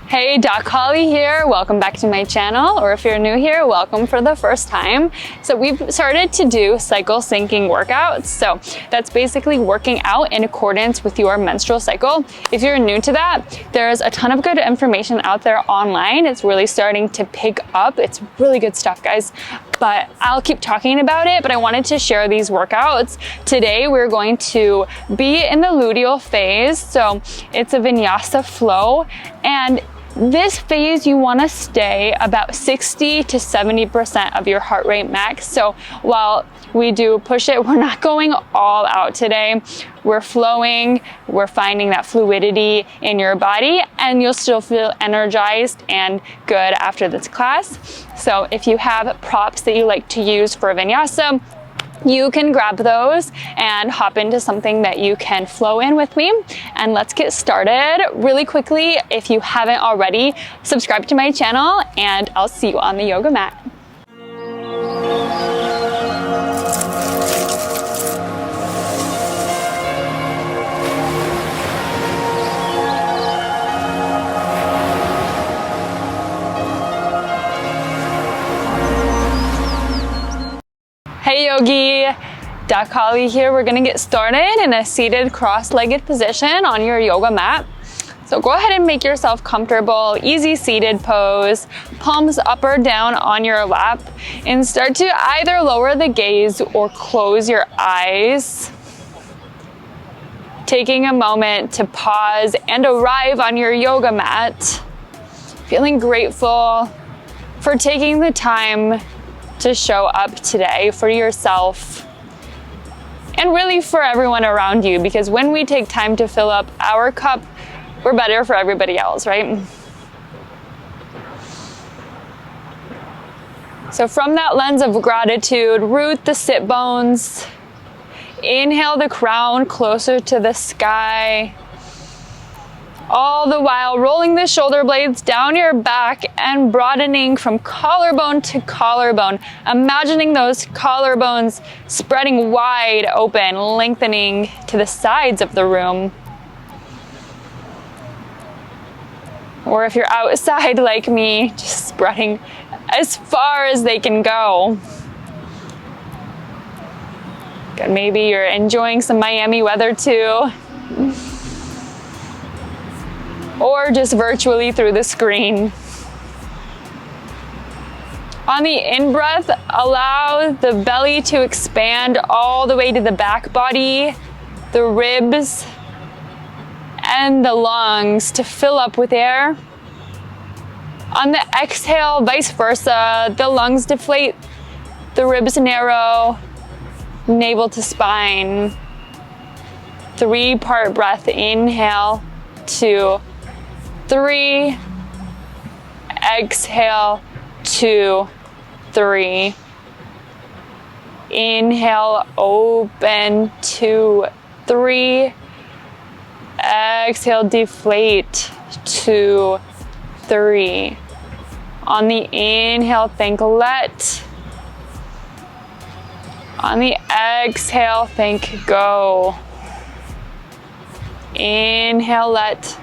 Hey, Doc Holly here. Welcome back to my channel, or if you're new here, welcome for the first time. So we've started to do cycle syncing workouts. So that's basically working out in accordance with your menstrual cycle. If you're new to that, there's a ton of good information out there online. It's really starting to pick up. It's really good stuff, guys. But I'll keep talking about it, but I wanted to share these workouts. Today, we're going to be in the luteal phase. So it's a Vinyasa flow, and this phase, you want to stay about 60 to 70% of your heart rate max. So while we do push it, we're not going all out today. We're flowing, we're finding that fluidity in your body, and you'll still feel energized and good after this class. So if you have props that you like to use for Vinyasa, you can grab those and hop into something that you can flow in with me. And let's get started really quickly. If you haven't already, subscribe to my channel and I'll see you on the yoga mat. Hey Yogi, Doc Holly here. We're gonna get started in a seated cross-legged position on your yoga mat. So go ahead and make yourself comfortable, easy seated pose, palms up or down on your lap, and start to either lower the gaze or close your eyes. Taking a moment to pause and arrive on your yoga mat, feeling grateful for taking the time to show up today for yourself and really for everyone around you, because when we take time to fill up our cup, we're better for everybody else, right? So from that lens of gratitude, root the sit bones, inhale the crown closer to the sky, all the while rolling the shoulder blades down your back and broadening from collarbone to collarbone, imagining those collarbones spreading wide open, lengthening to the sides of the room. Or if you're outside like me, just spreading as far as they can go. Good, maybe you're enjoying some Miami weather too, or just virtually through the screen. On the in-breath, allow the belly to expand all the way to the back body, the ribs, and the lungs to fill up with air. On the exhale, vice versa, the lungs deflate, the ribs narrow, navel to spine. 3-part breath, inhale, 2, 3, exhale, 2, 3. Inhale, open, 2, 3. Exhale, deflate, 2, 3. On the inhale, think let. On the exhale, think go. Inhale, let.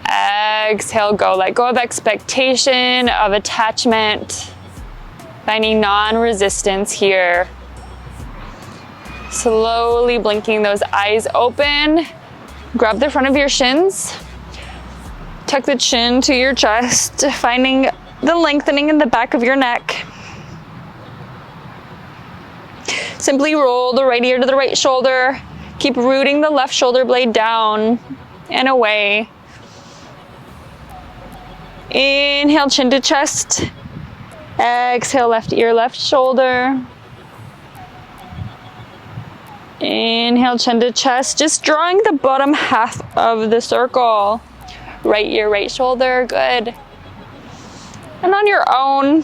Exhale, go. Let go of expectation, of attachment, finding non-resistance here. Slowly blinking those eyes open. Grab the front of your shins. Tuck the chin to your chest, finding the lengthening in the back of your neck. Simply roll the right ear to the right shoulder. Keep rooting the left shoulder blade down and away. Inhale, chin to chest. Exhale, left ear, left shoulder. Inhale, chin to chest. Just drawing the bottom half of the circle. Right ear, right shoulder, good. And on your own,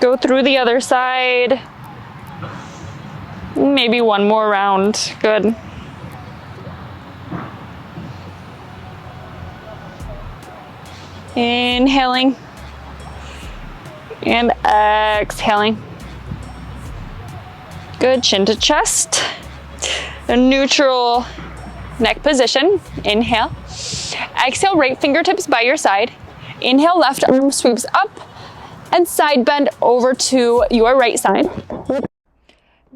go through the other side. Maybe one more round, good. Inhaling and exhaling. Good, chin to chest. A neutral neck position. Inhale. Exhale, right fingertips by your side. Inhale, left arm sweeps up and side bend over to your right side.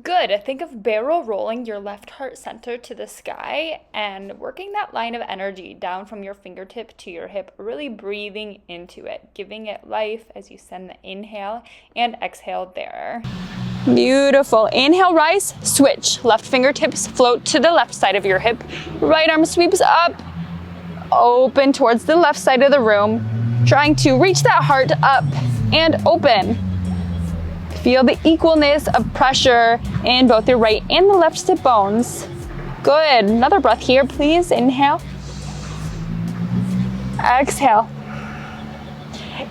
Good. Think of barrel rolling your left heart center to the sky and working that line of energy down from your fingertip to your hip, really breathing into it, giving it life as you send the inhale and exhale there. Beautiful. Inhale, rise, switch. Left fingertips float to the left side of your hip. Right arm sweeps up, open towards the left side of the room, trying to reach that heart up and open. Feel the equalness of pressure in both your right and the left sit bones. Good. Another breath here, please. Inhale. Exhale.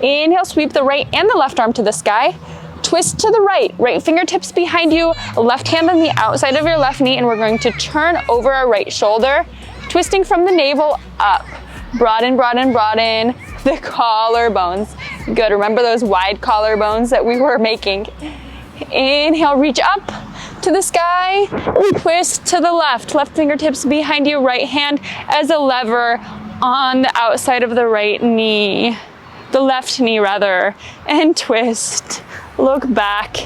Inhale, sweep the right and the left arm to the sky. Twist to the right. Right fingertips behind you, left hand on the outside of your left knee, and we're going to turn over our right shoulder, twisting from the navel up. Broaden, broaden, broaden the collarbones. Good. Remember those wide collarbones that we were making. Inhale, reach up to the sky. Twist to the left. Left fingertips behind you, right hand as a lever on the outside of the right knee. The left knee rather. And twist. Look back.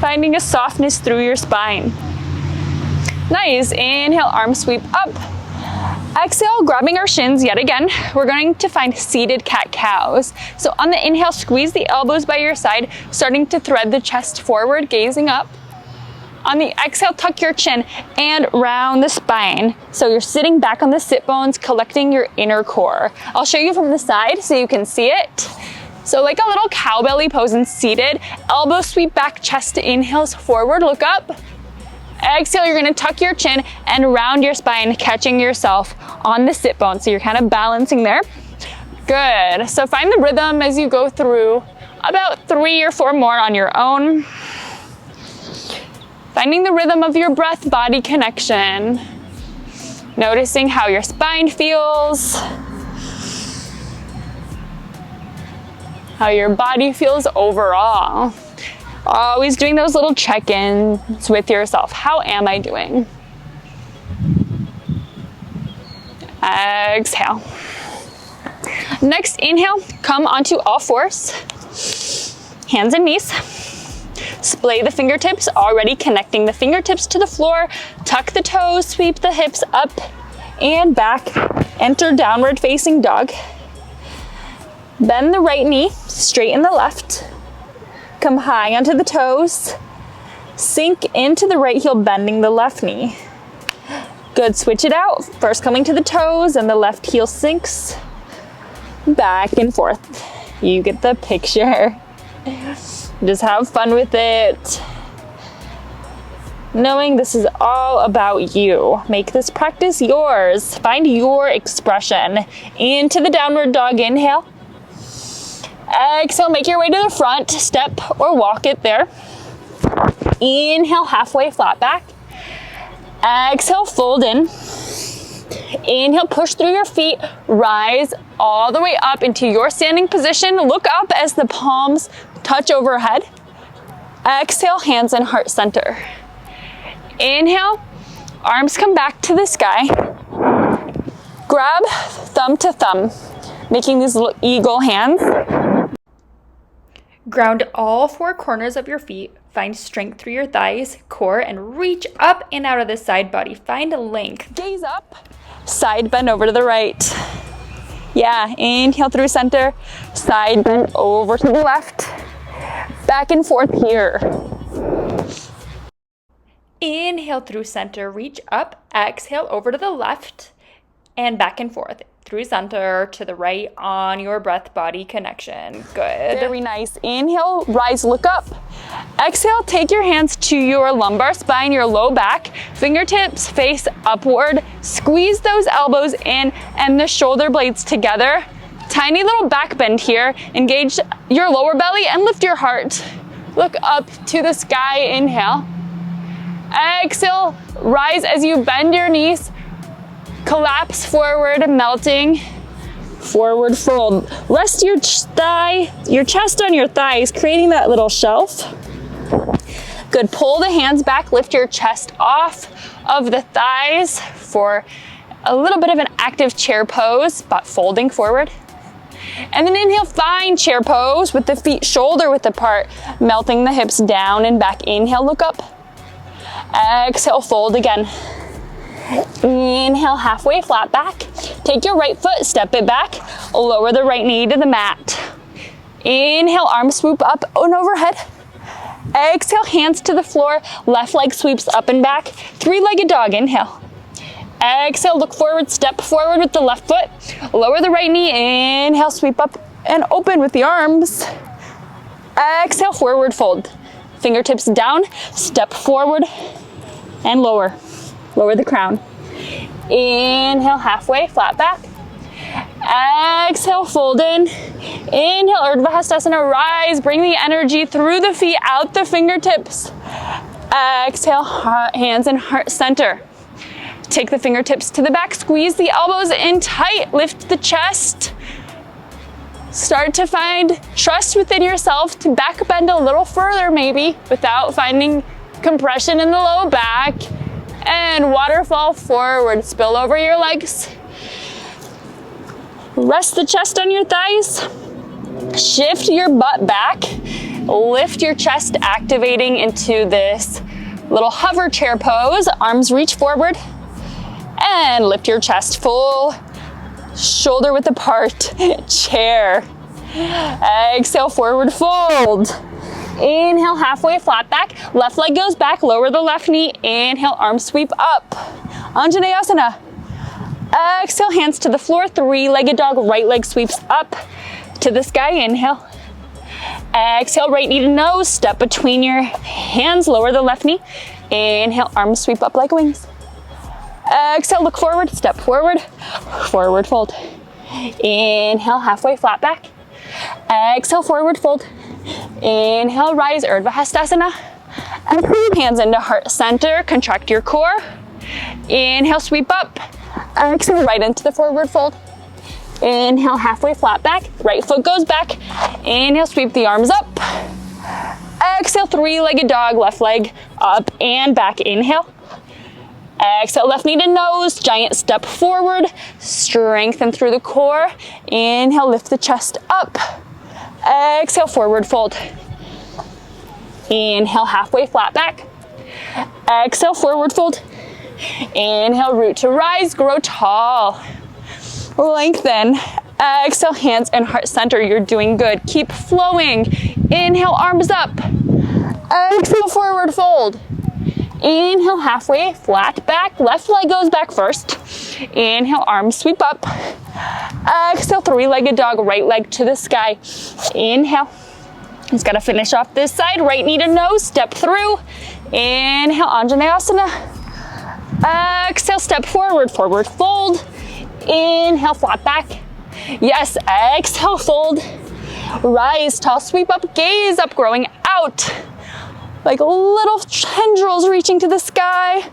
Finding a softness through your spine. Nice. Inhale, arm sweep up. Exhale, grabbing our shins yet again. We're going to find seated cat-cows. So on the inhale, squeeze the elbows by your side, starting to thread the chest forward, gazing up. On the exhale, tuck your chin and round the spine. So you're sitting back on the sit bones, collecting your inner core. I'll show you from the side so you can see it. So like a little cow belly pose and seated, elbow sweep back, chest inhales forward, look up. Exhale, you're gonna tuck your chin and round your spine, catching yourself on the sit bone. So you're kind of balancing there. Good. So find the rhythm as you go through about 3 or 4 more on your own. Finding the rhythm of your breath-body connection. Noticing how your spine feels. How your body feels overall. Always doing those little check-ins with yourself. How am I doing? Exhale. Next, inhale, come onto all fours. Hands and knees. Splay the fingertips, already connecting the fingertips to the floor. Tuck the toes, sweep the hips up and back. Enter downward facing dog. Bend the right knee, straighten the left. Come high onto the toes. Sink into the right heel, bending the left knee. Good, switch it out. First coming to the toes and the left heel sinks. Back and forth. You get the picture. Just have fun with it. Knowing this is all about you. Make this practice yours. Find your expression. Into the downward dog, inhale. Exhale, make your way to the front, step or walk it there. Inhale, halfway flat back. Exhale, fold in. Inhale, push through your feet, rise all the way up into your standing position. Look up as the palms touch overhead. Exhale, hands in heart center. Inhale, arms come back to the sky. Grab thumb to thumb, making these little eagle hands. Ground all 4 corners of your feet. Find strength through your thighs, core, and reach up and out of the side body. Find a length. Gaze up. Side bend over to the right. Yeah, inhale through center. Side bend over to the left. Back and forth here. Inhale through center. Reach up. Exhale over to the left. And back and forth. Through center to the right on your breath-body connection. Good. Very nice. Inhale, rise, look up. Exhale, take your hands to your lumbar spine, your low back. Fingertips face upward. Squeeze those elbows in and the shoulder blades together. Tiny little back bend here. Engage your lower belly and lift your heart. Look up to the sky. Inhale. Exhale, rise as you bend your knees. Collapse forward, melting, forward fold. Rest your chest on your thighs, creating that little shelf. Good, pull the hands back, lift your chest off, of the thighs for a little bit of an active chair pose, but folding forward. And then inhale, find chair pose with the feet shoulder width apart, melting the hips down and back. Inhale, look up. Exhale, fold again. Inhale, halfway flat back. Take your right foot, step it back, lower the right knee to the mat. Inhale, arms swoop up and overhead. Exhale, hands to the floor, left leg sweeps up and back. Three-legged dog, inhale. Exhale, look forward, step forward with the left foot. Lower the right knee, inhale, sweep up and open with the arms. Exhale, forward fold. Fingertips down, step forward and lower. Lower the crown. Inhale, halfway, flat back. Exhale, fold in. Inhale, Urdhva Hastasana, rise. Bring the energy through the feet, out the fingertips. Exhale, hands in heart center. Take the fingertips to the back, squeeze the elbows in tight, lift the chest. Start to find trust within yourself to back bend a little further maybe without finding compression in the low back. And waterfall forward, spill over your legs. Rest the chest on your thighs. Shift your butt back. Lift your chest, activating into this little hover chair pose. Arms reach forward. And lift your chest, full shoulder width apart, chair. Exhale, forward fold. Inhale, halfway flat back. Left leg goes back, lower the left knee. Inhale, arms sweep up. Anjaneyasana. Exhale, hands to the floor, three-legged dog. Right leg sweeps up to the sky. Inhale. Exhale, right knee to nose. Step between your hands, lower the left knee. Inhale, arms sweep up like wings. Exhale, look forward, step forward, forward fold. Inhale, halfway flat back. Exhale, forward fold. Inhale, rise, Urdhva Hastasana. Exhale, hands into heart center, contract your core. Inhale, sweep up. Exhale, right into the forward fold. Inhale, halfway flat back. Right foot goes back. Inhale, sweep the arms up. Exhale, three-legged dog, left leg up and back. Inhale. Exhale, left knee to nose, giant step forward, strengthen through the core. Inhale, lift the chest up. Exhale, forward fold. Inhale, halfway flat back. Exhale, forward fold. Inhale, root to rise, grow tall. Lengthen. Exhale, hands and heart center. You're doing good. Keep flowing. Inhale, arms up. Exhale, forward fold. Inhale, halfway, flat back. Left leg goes back first. Inhale, arms sweep up. Exhale, three-legged dog, right leg to the sky. Inhale. Just gotta finish off this side. Right knee to nose, step through. Inhale, Anjaneyasana. Exhale, step forward, forward fold. Inhale, flat back. Yes, exhale, fold. Rise, tall, sweep up, gaze up, growing out. Like little tendrils reaching to the sky.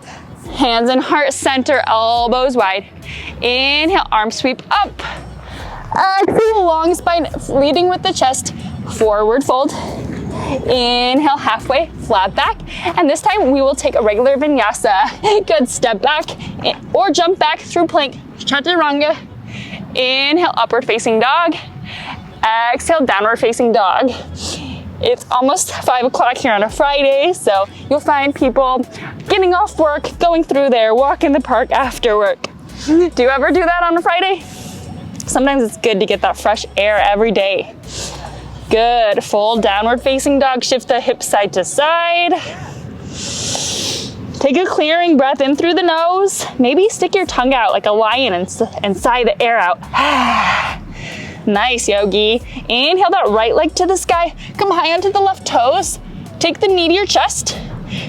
Hands in heart center, elbows wide. Inhale, arms sweep up. Exhale, long spine, leading with the chest. Forward fold. Inhale, halfway, flat back. And this time we will take a regular vinyasa. Good, step back or jump back through plank, chaturanga. Inhale, upward facing dog. Exhale, downward facing dog. It's almost 5 o'clock here on a Friday, so you'll find people getting off work, going through there, walk in the park after work. Do you ever do that on a Friday? Sometimes it's good to get that fresh air every day. Good, full downward facing dog, shift the hips side to side. Take a clearing breath in through the nose. Maybe stick your tongue out like a lion and sigh the air out. Nice, yogi. Inhale that right leg to the sky. Come high onto the left toes. Take the knee to your chest.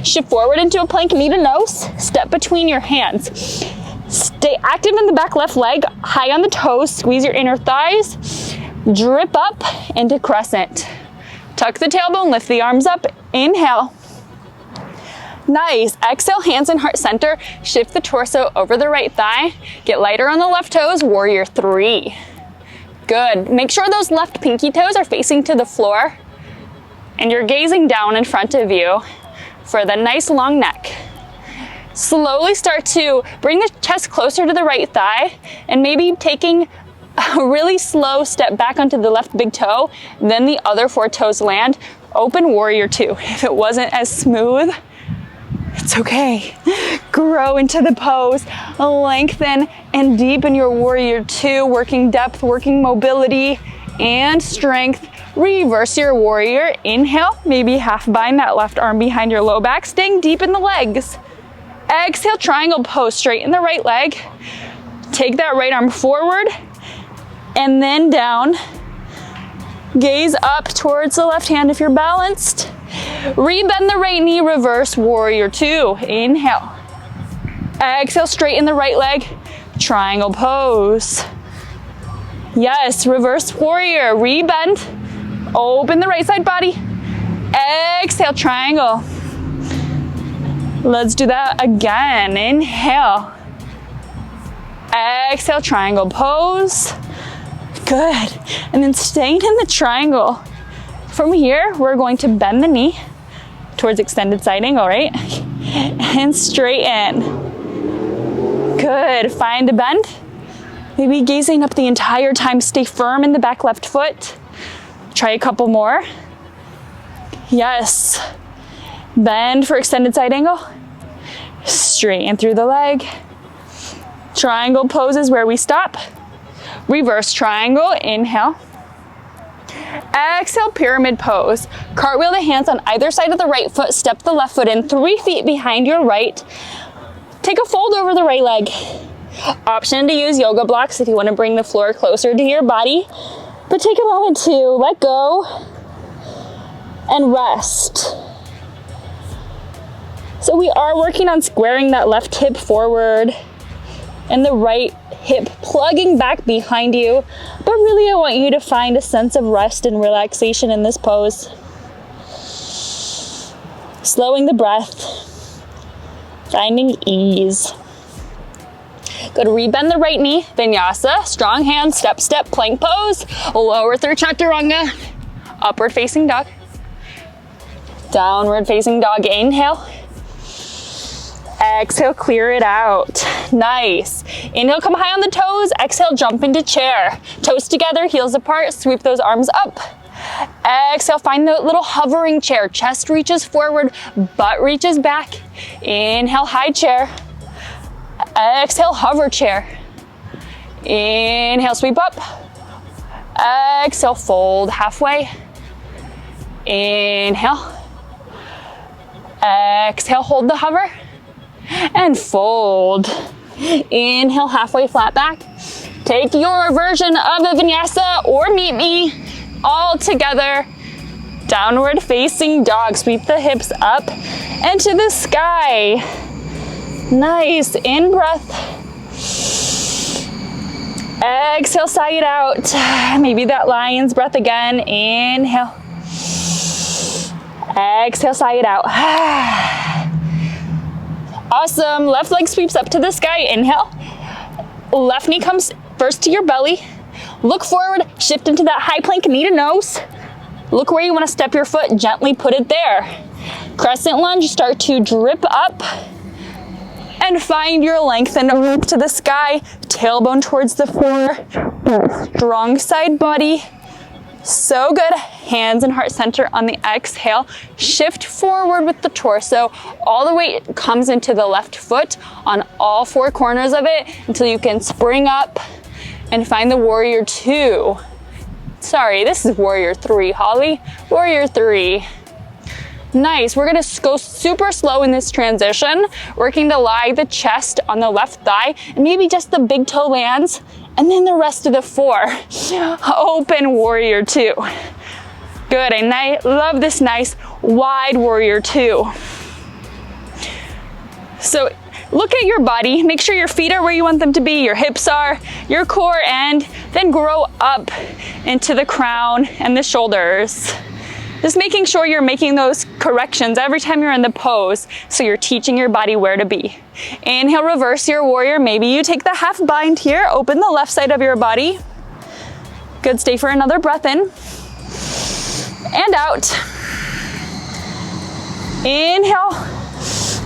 Shift forward into a plank, knee to nose. Step between your hands. Stay active in the back left leg, high on the toes. Squeeze your inner thighs. Drip up into crescent. Tuck the tailbone, lift the arms up. Inhale. Nice. Exhale, hands in heart center. Shift the torso over the right thigh. Get lighter on the left toes, warrior 3. Good. Make sure those left pinky toes are facing to the floor and you're gazing down in front of you for the nice long neck. Slowly start to bring the chest closer to the right thigh and maybe taking a really slow step back onto the left big toe, then the other 4 toes land. Open warrior 2. If it wasn't as smooth, it's okay. Grow into the pose, lengthen and deepen your warrior 2, working depth, working mobility and strength. Reverse your warrior. Inhale, maybe half bind that left arm behind your low back, staying deep in the legs. Exhale, triangle pose, straighten the right leg. Take that right arm forward and then down. Gaze up towards the left hand if you're balanced. Rebend the right knee, reverse warrior 2. Inhale. Exhale, straighten the right leg. Triangle pose. Yes, reverse warrior. Rebend. Open the right side body. Exhale, triangle. Let's do that again. Inhale. Exhale, triangle pose. Good. And then staying in the triangle. From here, we're going to bend the knee towards extended side angle, right? And straighten. Good. Find a bend. Maybe gazing up the entire time. Stay firm in the back left foot. Try a couple more. Yes. Bend for extended side angle. Straighten through the leg. Triangle pose is where we stop. Reverse triangle. Inhale. Exhale, pyramid pose. Cartwheel the hands on either side of the right foot. Step the left foot in 3 feet behind your right. Take a fold over the right leg. Option to use yoga blocks if you want to bring the floor closer to your body. But take a moment to let go and rest. So we are working on squaring that left hip forward and the right hip plugging back behind you. But really, I want you to find a sense of rest and relaxation in this pose. Slowing the breath, finding ease. Good, rebend the right knee, Vinyasa, strong hands, step, step, plank pose, lower through chaturanga, upward facing dog, downward facing dog, inhale, exhale, clear it out, nice. Inhale, come high on the toes, exhale, jump into chair, toes together, heels apart, sweep those arms up. Exhale, find the little hovering chair, chest reaches forward, butt reaches back, inhale, high chair. Exhale, hover chair. Inhale, sweep up. Exhale, fold halfway. Inhale. Exhale, hold the hover. And fold. Inhale, halfway flat back. Take your version of a vinyasa or meet me all together. Downward facing dog. Sweep the hips up and to the sky. Nice, in breath. Exhale, sigh it out. Maybe that lion's breath again. Inhale. Exhale, sigh it out. Awesome, left leg sweeps up to the sky. Inhale. Left knee comes first to your belly. Look forward, shift into that high plank, knee to nose. Look where you want to step your foot, gently put it there. Crescent lunge, start to drip up. And find your length and move to the sky, tailbone towards the floor, strong side body. So good, hands and heart center on the exhale. Shift forward with the torso. All the weight comes into the left foot on all 4 corners of it until you can spring up and find the warrior 2. Sorry, this is warrior 3, Holly. Warrior 3. Nice, we're gonna go super slow in this transition, working to lie the chest on the left thigh, and maybe just the big toe lands, and then the rest of the 4. Open warrior 2. Good, I love this nice wide warrior 2. So look at your body, make sure your feet are where you want them to be, your hips are, your core end, then grow up into the crown and the shoulders. Just making sure you're making those corrections every time you're in the pose, so you're teaching your body where to be. Inhale, reverse your warrior. Maybe you take the half bind here, open the left side of your body. Good, stay for another breath in. And out. Inhale.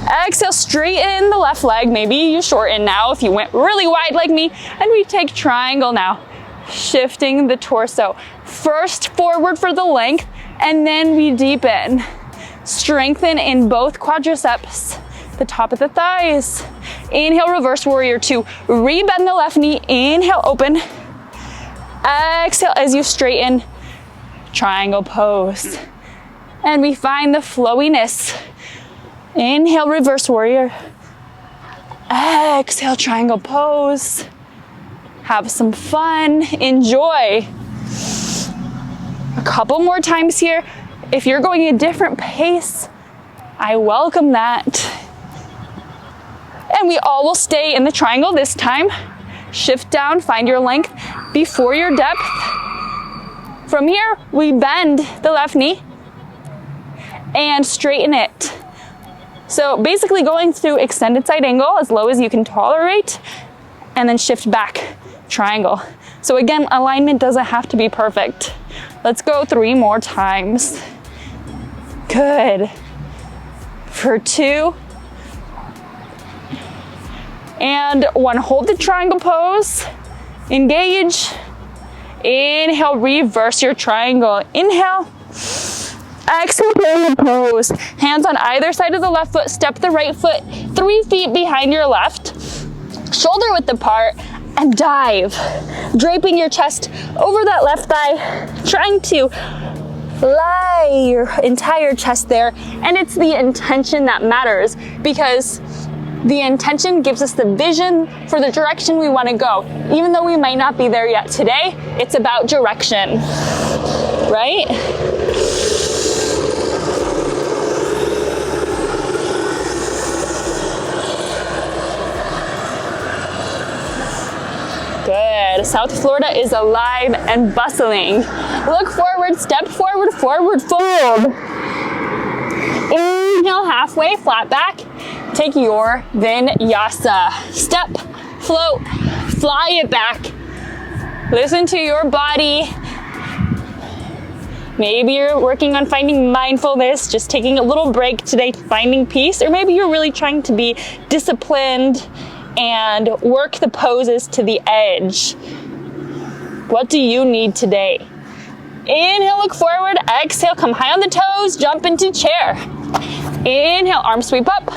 Exhale, straighten the left leg. Maybe you shorten now if you went really wide like me. And we take triangle now, shifting the torso. First forward for the length, and then we deepen. Strengthen in both quadriceps, the top of the thighs. Inhale, reverse warrior two. Rebend the left knee. Inhale, open. Exhale as you straighten, triangle pose. And we find the flowiness. Inhale, reverse warrior. Exhale, triangle pose. Have some fun, enjoy. A couple more times here. If you're going a different pace, I welcome that. And we all will stay in the triangle this time. Shift down, find your length before your depth. From here, we bend the left knee and straighten it. So basically going through extended side angle as low as you can tolerate, and then shift back, triangle. So again, alignment doesn't have to be perfect. Let's go 3 more times. Good. For 2. And 1, hold the triangle pose. Engage. Inhale, reverse your triangle. Inhale. Exhale, parallel pose. Hands on either side of the left foot. Step the right foot 3 feet behind your left. Shoulder width apart. And dive. Draping your chest over that left thigh. Trying to lie your entire chest there. And it's the intention that matters, because the intention gives us the vision for the direction we want to go. Even though we might not be there yet today, it's about direction, right? Good. South Florida is alive and bustling. Look forward, step forward, forward fold. Inhale, halfway, flat back. Take your Vinyasa. Step, float, fly it back. Listen to your body. Maybe you're working on finding mindfulness, just taking a little break today, finding peace, or maybe you're really trying to be disciplined and work the poses to the edge. What do you need today? Inhale, look forward. Exhale, come high on the toes, jump into chair. Inhale, arm sweep up.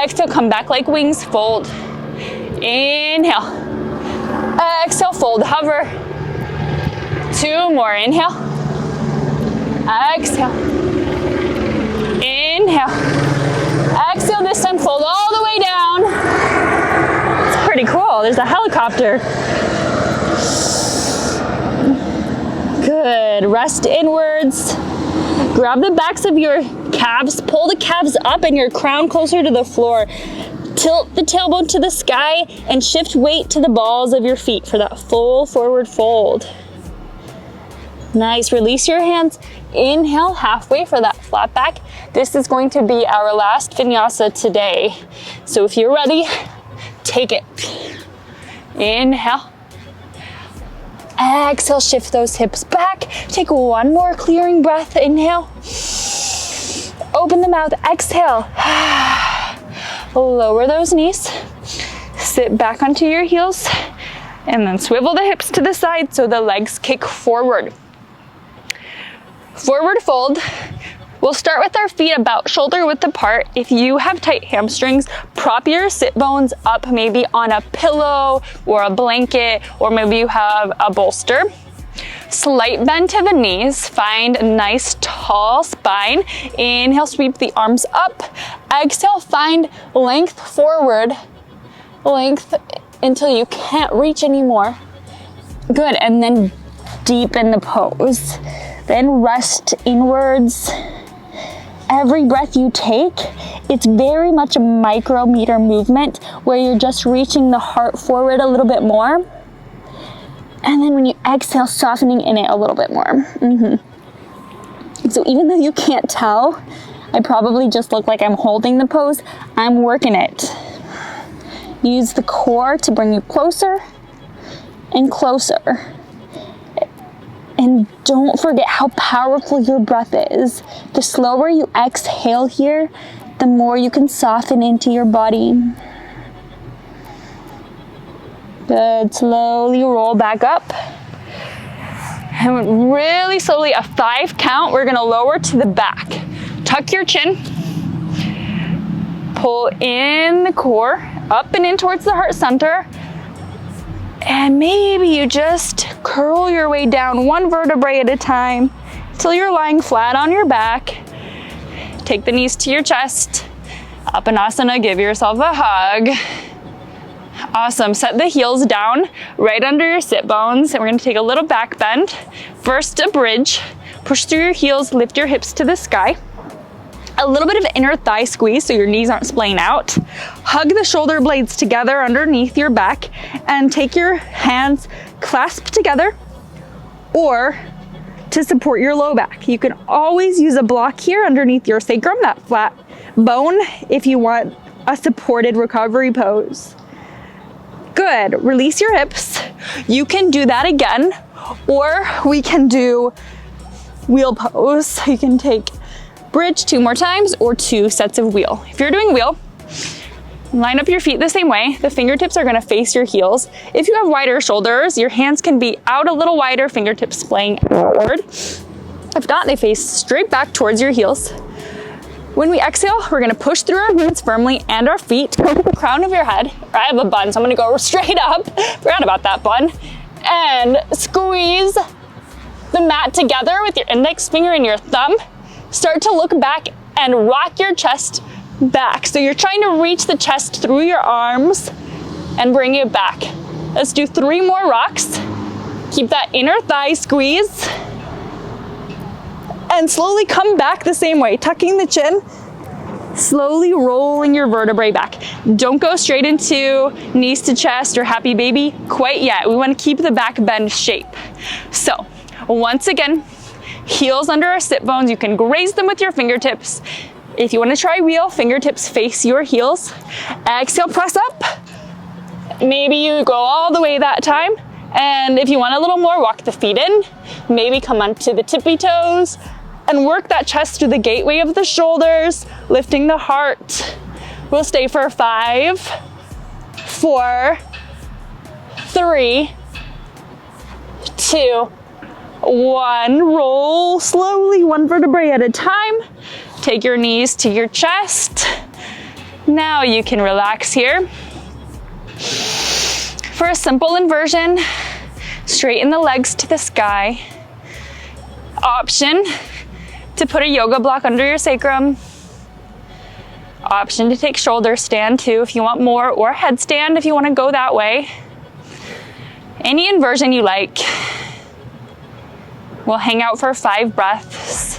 Exhale, come back like wings, fold. Inhale. Exhale, fold, hover. 2 more, inhale. Exhale. Inhale. Exhale, this time fold all the way down. It's pretty cool, there's a helicopter. Good, rest inwards. Grab the backs of your calves, pull the calves up and your crown closer to the floor. Tilt the tailbone to the sky and shift weight to the balls of your feet for that full forward fold. Nice, release your hands. Inhale, halfway for that flat back. This is going to be our last Vinyasa today. So if you're ready, take it. Inhale. Exhale, shift those hips back. Take 1 more clearing breath. Inhale. Open the mouth, exhale. Lower those knees. Sit back onto your heels. And then swivel the hips to the side so the legs kick forward. Forward fold. We'll start with our feet about shoulder width apart. If you have tight hamstrings, prop your sit bones up maybe on a pillow or a blanket, or maybe you have a bolster. Slight bend to the knees. Find a nice tall spine. Inhale, sweep the arms up. Exhale, find length forward. Length until you can't reach anymore. Good, and then deepen the pose. Then rest inwards. Every breath you take, it's very much a micrometer movement where you're just reaching the heart forward a little bit more. And then when you exhale, softening in it a little bit more. So even though you can't tell, I probably just look like I'm holding the pose, I'm working it. Use the core to bring you closer and closer. And don't forget how powerful your breath is. The slower you exhale here, the more you can soften into your body. Good, slowly roll back up. And really slowly, a 5 count, we're gonna lower to the back. Tuck your chin. Pull in the core, up and in towards the heart center. And maybe you just curl your way down 1 vertebrae at a time until you're lying flat on your back. Take the knees to your chest. Uppanasana, give yourself a hug. Awesome, set the heels down right under your sit bones, and we're gonna take a little back bend. First, a bridge. Push through your heels, lift your hips to the sky. A little bit of inner thigh squeeze so your knees aren't splaying out. Hug the shoulder blades together underneath your back and take your hands clasped together or to support your low back. You can always use a block here underneath your sacrum, that flat bone, if you want a supported recovery pose. Good, release your hips. You can do that again, or we can do wheel pose. You can take bridge 2 more times or 2 sets of wheel. If you're doing wheel, line up your feet the same way. The fingertips are gonna face your heels. If you have wider shoulders, your hands can be out a little wider, fingertips splaying outward. If not, they face straight back towards your heels. When we exhale, we're gonna push through our hands firmly and our feet. Go to the crown of your head. I have a bun, so I'm gonna go straight up. Forgot about that bun. And squeeze the mat together with your index finger and your thumb. Start to look back and rock your chest back. So you're trying to reach the chest through your arms and bring it back. Let's do 3 more rocks. Keep that inner thigh squeeze. And slowly come back the same way, tucking the chin, slowly rolling your vertebrae back. Don't go straight into knees to chest or happy baby quite yet. We want to keep the back bend shape. So once again, heels under our sit bones. You can graze them with your fingertips. If you want to try wheel, fingertips face your heels. Exhale, press up. Maybe you go all the way that time. And if you want a little more, walk the feet in. Maybe come onto the tippy toes and work that chest through the gateway of the shoulders, lifting the heart. We'll stay for 5, 4, 3, 2, 1. Roll slowly, 1 vertebrae at a time. Take your knees to your chest. Now you can relax here. For a simple inversion, straighten the legs to the sky. Option to put a yoga block under your sacrum. Option to take shoulder stand too if you want more, or headstand if you want to go that way. Any inversion you like. We'll hang out for 5 breaths.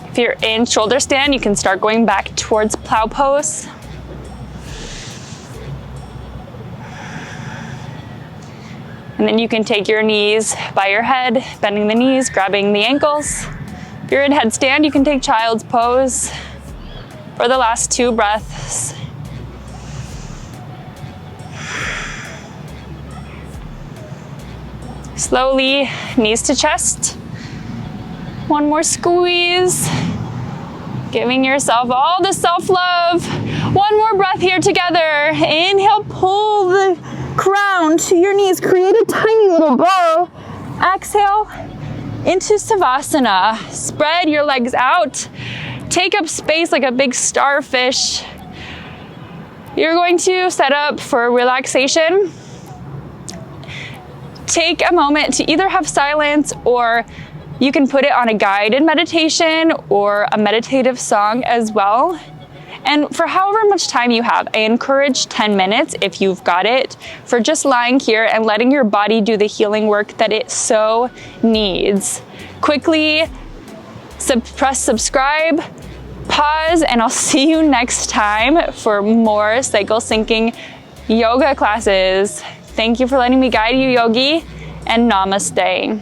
If you're in shoulder stand, you can start going back towards plow pose. And then you can take your knees by your head, bending the knees, grabbing the ankles. If you're in headstand, you can take child's pose for the last 2 breaths. Slowly, knees to chest. 1 more squeeze. Giving yourself all the self-love. 1 more breath here together. Inhale, pull the crown to your knees. Create a tiny little bow. Exhale into Savasana. Spread your legs out. Take up space like a big starfish. You're going to set up for relaxation. Take a moment to either have silence, or you can put it on a guided meditation or a meditative song as well. And for however much time you have, I encourage 10 minutes if you've got it, for just lying here and letting your body do the healing work that it so needs. Quickly press subscribe, pause, and I'll see you next time for more cycle syncing yoga classes. Thank you for letting me guide you, yogi, and namaste.